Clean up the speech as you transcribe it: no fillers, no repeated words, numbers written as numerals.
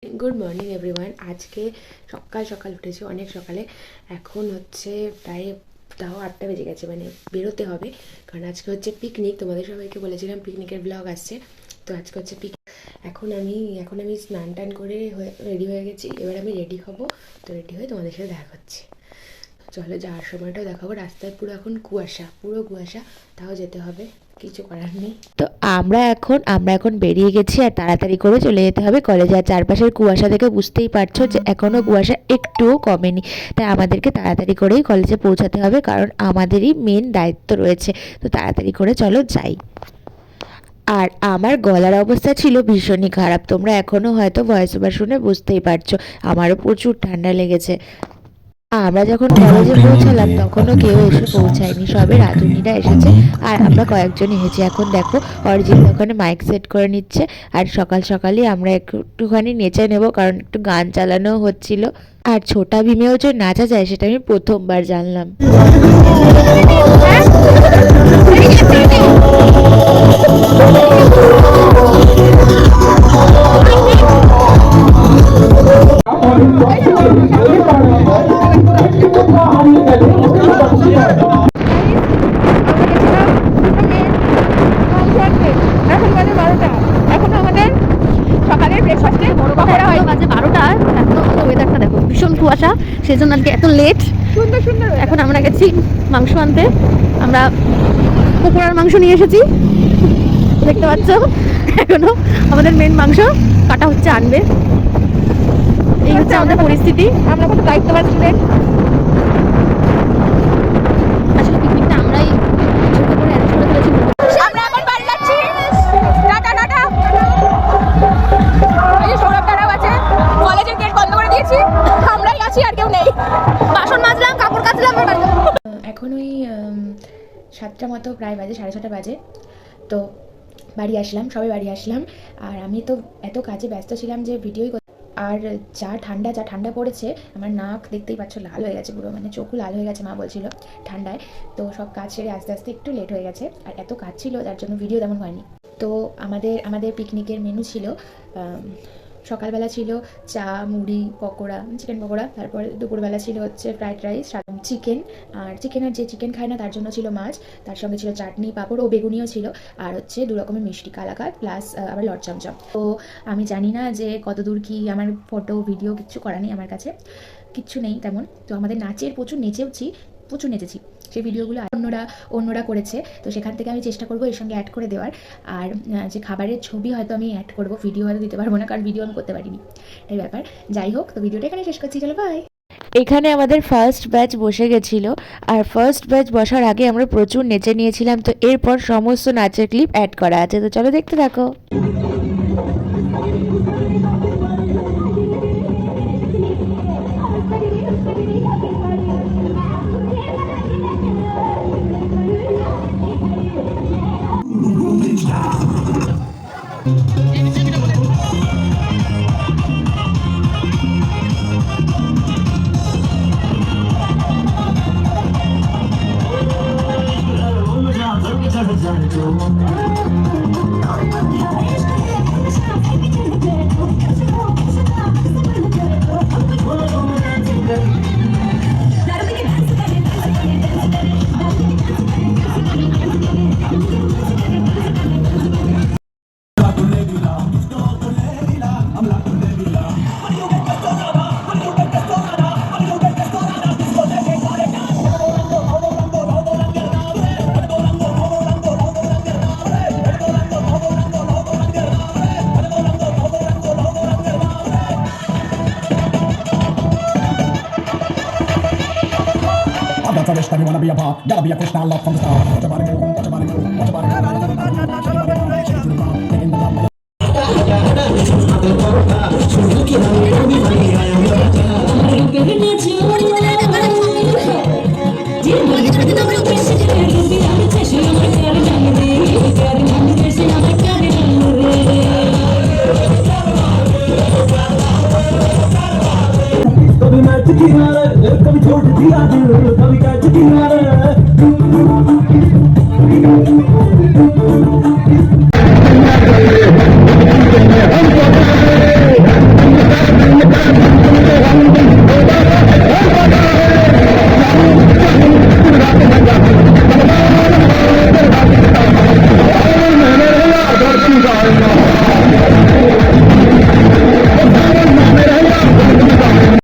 Good morning everyone. আজকে সকাল সকাল উঠেছি, অনেক সকালে। এখন হচ্ছে প্রায় তাও 8টা বেজে গেছে, মানে বেরোতে হবে, কারণ আজকে হচ্ছে পিকনিক। তোমাদের সবাইকে বলেছিলাম পিকনিকের ব্লগ আসছে, তো আজকে হচ্ছে এখন আমি স্নান টান করে রেডি হয়ে গেছি। এবার আমি রেডি হব, তো রেডি হয়ে তোমাদের সাথে দেখা করছি। চলো, যাওয়ার সময়টাও দেখাবো। রাস্তায় পুরো এখন কুয়াশা, পুরো কুয়াশা, তাও যেতে হবে, কিছু করার নেই। তো আমরা এখন বেরিয়ে গেছি, আর তাড়াতাড়ি করে চলে যেতে হবে কলেজে। আর চারপাশের কুয়াশা দেখে বুঝতেই পারছো যে এখনো কুয়াশা একটুও কমেনি, তাই আমাদেরকে তাড়াতাড়ি করেই কলেজে পৌঁছাতে হবে, কারণ আমাদেরই মেন দায়িত্ব রয়েছে। তো তাড়াতাড়ি করে চলো যাই। আর আমার গলার অবস্থা ছিল ভীষণই খারাপ, তোমরা এখনো হয়তো ভয়েস ওভার শুনে বুঝতেই পারছো। আমারও প্রচুর ঠান্ডা লেগেছে। আমরা যখন কলেজে পৌঁছালাম তখনও কেউ এসে পৌঁছায়নি, সবে রাঁধুনিরা এসেছে আর আমরা কয়েকজন এসেছি। এখন দেখো অরিজিৎ ওখানে মাইক সেট করে নিচ্ছে, আর সকাল সকালই আমরা একটুখানি নেচে নেব, কারণ একটু গান চালানো হচ্ছিল। আর ছোটা ভীমেও যে নাচা যায় সেটা আমি প্রথমবার জানলাম। ভীষণ কুয়াশা, সেই জন্য আজকে এত লেট। এখন আমরা গেছি মাংস আনতে। আমরা কুকুরার মাংস নিয়ে এসেছি, দেখতে পাচ্ছ। এখনো আমাদের মেন মাংস কাটা হচ্ছে, আনবে। এই হচ্ছে আমাদের পরিস্থিতি। আমরা কত দায়িত্ববান স্টুডেন্ট। আসলে পিকনিকটা আমরাই ছোট করে অ্যারেঞ্জ করে ফেলেছি। আমরা এখন বাড়ি যাচ্ছি। Tata tata. এই সৌরভ দাঁড়াও আছে, কলেজের গেট বন্ধ করে দিয়েছি, আমরাই আছি, আর কেউ নেই। বাসন মাজলাম, কাপড় কাচলাম। এখন ওই 7টা মতো প্রায় বাজে, 6:30 বাজে। তো বাড়ি আসলাম, সবাই বাড়ি আসলাম। আর আমি তো এত কাজে ব্যস্ত ছিলাম যে ভিডিওই। আর যা ঠান্ডা পড়েছে, আমার নাক দেখতেই পাচ্ছ লাল হয়ে গেছে পুরো, মানে চোখও লাল হয়ে গেছে, মা বলছিল ঠান্ডায়। তো সব কাজ সেরে আস্তে আস্তে একটু লেট হয়ে গেছে, আর এত কাজ ছিল যার জন্য ভিডিও তেমন হয়নি। তো আমাদের পিকনিকের মেনু ছিল, সকালবেলা ছিল চা, মুড়ি, পকোড়া, চিকেন পকোড়া। তারপর দুপুরবেলা ছিল হচ্ছে ফ্রাইড রাইস, চিকেন। আর যে চিকেন খায় না তার জন্য ছিল মাছ, তার সঙ্গে ছিল চাটনি, পাঁপড় ও বেগুনিও ছিল। আর হচ্ছে 2 রকমের মিষ্টি, কালাকাঁদ প্লাস আবার লট চমচম। তো আমি জানি না যে কতদূর কি আমার ফটো ভিডিও কিচ্ছু করা নেই, আমার কাছে কিচ্ছু নেই তেমন। তো আমাদের নাচের প্রচুর নেচেছি, সেই ভিডিওগুলো অন্যরা করেছে। তো সেখান থেকে আমি চেষ্টা করবো এর সঙ্গে অ্যাড করে দেওয়ার। আর যে খাবারের ছবি হয়তো আমি অ্যাড করবো, ভিডিও হয়তো দিতে পারবো না, কারণ ভিডিও আমি করতে পারিনি, এই ব্যাপার। যাই হোক, তো ভিডিওটা এখানে শেষ করছি, চলো বাই। এখানে আমাদের ফার্স্ট ব্যাচ বসে গেছিল, আর ফার্স্ট ব্যাচ বসার আগে আমরা প্রচুর নেচে নিয়েছিলাম। তো এরপর সমস্ত নাচের ক্লিপ অ্যাড করা আছে, তো চলো দেখতে থাকো। That's a wish that you wanna be a part. Gotta be a fish now, love from the start. Watch your body move, watch your body move, watch your body move. कभी मैं चिट्ठी मारे, कभी छोड़ दिया दिल, कभी क्या चिट्ठी मारे।